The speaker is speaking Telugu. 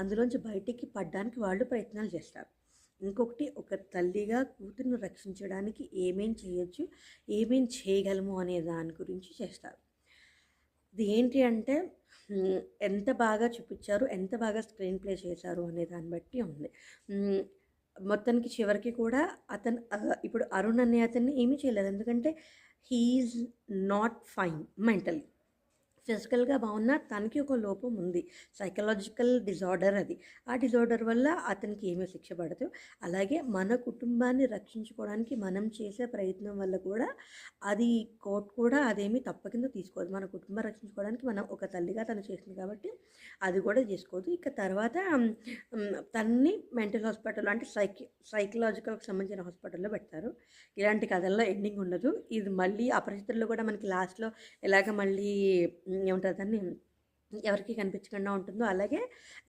అందులోంచి బయటికి పడడానికి వాళ్ళు ప్రయత్నాలు చేస్తారు. ఇంకొకటి, ఒక తల్లిగా కూతుర్ని రక్షించడానికి ఏమేం చేయొచ్చు, ఏమేం చేయగలము అనే దాని గురించి చేస్తారు. ఇది ఏంటి అంటే ఎంత బాగా చూపించారు, ఎంత బాగా స్క్రీన్ ప్లే చేశారు అనే దాన్ని బట్టి ఉంది. మొత్తానికి చివరికి కూడా అతను ఇప్పుడు అరుణ్ అనే అతన్ని ఏమీ చేయలేదు. ఎందుకంటే he is not fine mentally. ఫిజికల్గా బాగున్నా తనకి ఒక లోపం ఉంది, సైకలాజికల్ డిజార్డర్ అది. ఆ డిజార్డర్ వల్ల అతనికి ఏమీ శిక్ష పడదు. అలాగే మన కుటుంబాన్ని రక్షించుకోవడానికి మనం చేసే ప్రయత్నం వల్ల కూడా అది కోర్టు కూడా అదేమీ తప్పు కింద తీసుకోదు. మన కుటుంబం రక్షించుకోవడానికి మనం ఒక తల్లిగా తను చేసింది కాబట్టి అది కూడా చేసుకోదు. ఇక తర్వాత తనని మెంటల్ హాస్పిటల్ అంటే సైకలాజికల్కి సంబంధించిన హాస్పిటల్లో పెడతారు. ఇలాంటి కథల్లో ఎండింగ్ ఉండదు. ఇది మళ్ళీ అపరిచితుల్లో కూడా మనకి లాస్ట్లో ఎలాగ మళ్ళీ ఏమంటారు దాన్ని ఎవరికి కనిపించకుండా ఉంటుందో అలాగే